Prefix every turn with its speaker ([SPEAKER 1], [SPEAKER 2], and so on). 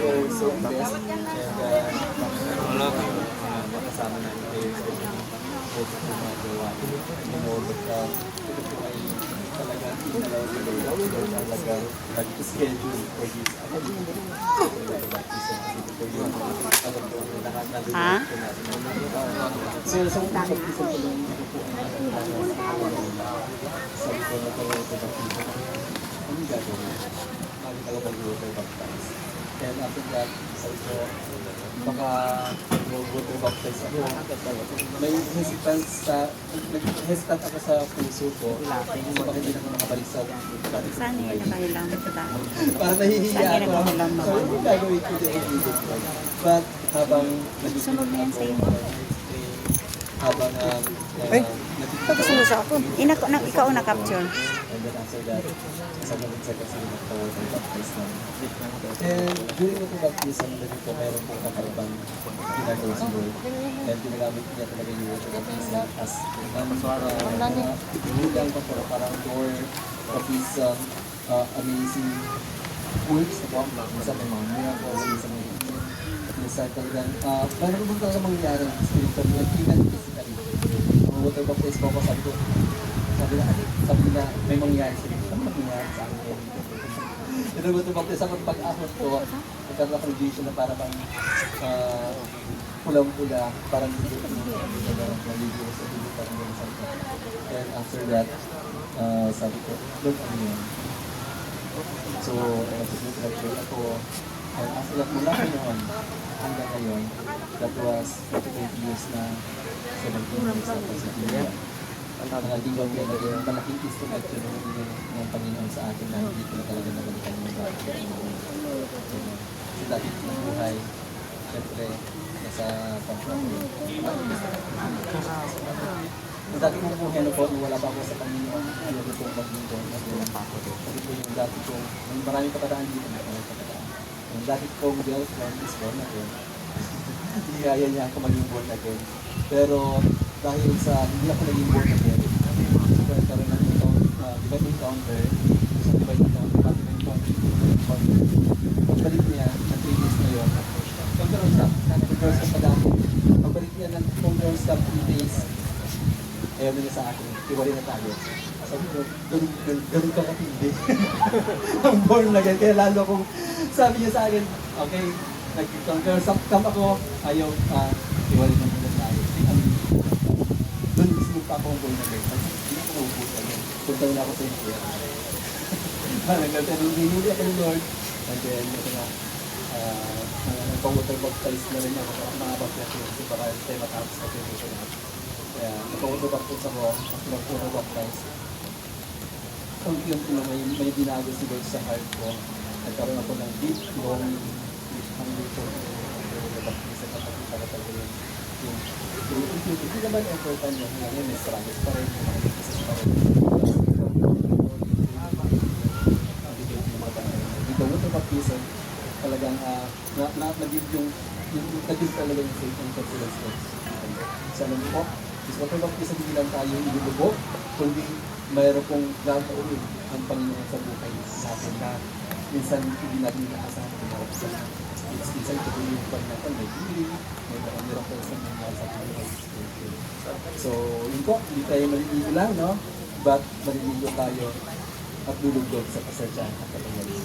[SPEAKER 1] your so best and makasama namin kayo sa mga ginagawa. You know that ito po ay talagang inalaw sa Lord. Talagang nag-schedule for this.
[SPEAKER 2] Ha?
[SPEAKER 1] So, sa mga pag-isa ko lang ito po ay sabi ko na kayo ito baptizo. Ano yung gagawin? Mali ka lang mag-water baptize. And after that, sabi ko, baka water baptize ako. May hesitant ako sa puso ko. So baka hindi na ako makabalik sa
[SPEAKER 2] Saan yung nakahilang sa tao?
[SPEAKER 1] parang nahihiya
[SPEAKER 2] Saan
[SPEAKER 1] ako.
[SPEAKER 2] yung nakahilang
[SPEAKER 1] So
[SPEAKER 2] naman?
[SPEAKER 1] yung gagawin ko din ay video ko. But habang
[SPEAKER 2] Sunog na yan sa inyo.
[SPEAKER 1] habang
[SPEAKER 2] Tapos mo sa ako. Ikaw na capture.
[SPEAKER 1] and then after that, sa mga seconds na nagpa-water baptize na. And during the baptism, ko meron pong kakaibang ginagawa si Lord. And ginagamit niya talaga yung water baptism as bilang pa po, parang door of His amazing works na po. Minsan may mga miracles, minsan may minsan talagang meron po talaga mangyayari spiritually at physically. Ang water baptize po ako, sabi na may mangyayari sa dito. Ano mangyayari sa akin? Ito water baptize ako pag-akot ko, nagkaroon ako ng vision na para bang pulang-pula, parang dito naligo sa dito, parang gano'n sa ito. And after that, sabi ko, Lord, ano yun? So, nag-pray ako. And after that, mula ko noon hanggang ngayon, that was 28 years na 17 years na po sa Pilihan. Naging malaking instrument yun ng Panginoon sa atin na hindi ko na talaga nabalikan yung bagay. Kasi dati ng buhay, syempre, nasa pagkakulit. Yung dati kong buhay na po, nung wala pa ako sa Panginoon, ayaw ko mag-linggo, nagulong pa ako. Kasi po yung dati kong, maraming kapadaan dito, maraming kapadaan. Yung dati kong girlfriend is born again. Hiyaya niya ako maging born again. Pero dahil sa hindi ako naging born again, nagkaroon ng divine encounter, isang divine encounter, pagbalik niya ng 3 days na yun, conference ka pa dati, pagbalik niya ng conference ka 3 days, ayaw niya sa akin, iwali na tayo. Sabi ko, ganun ka katindi. Ang born again, kaya lalo akong, sabi niya sa akin, okay, nag-conference camp ako, ayaw, iwali na muna tayo. Doon mismo pa akong born again. Hindi ako maubos again. Punta na ako sa India. Hinuli ako ng Lord. And then, ito na, nagpa-water baptize na rin ako. Mga baptize kasi para tayo matapos na ito ito na. Kaya, nagpa-water baptize ako. Kasi nag-water baptize. Ang may binago si Lord sa heart ko. Nagkaroon ako ng deep longing. Ang dito. Baptize at nakakita ka talaga yun. Hindi naman effort niya. Ngayon, may struggles pa rin. May mga cases pa rin. Dito, water baptism, talagang nag-give yung nag-give talaga yung faith and confidence ko. Sa alam po, is water baptism, hindi lang tayo ilulubog, kundi mayroon pong gagawin ang Panginoon sa buhay natin na minsan hindi natin inaasahan kung marapos na. Minsan ito yung pag-natal, may healing, may marami-rang person na mga sa Panginoon. So, yun po, hindi tayo maliligo lang, no? But maliligo tayo at lulugod sa pasensyahan at katangalan.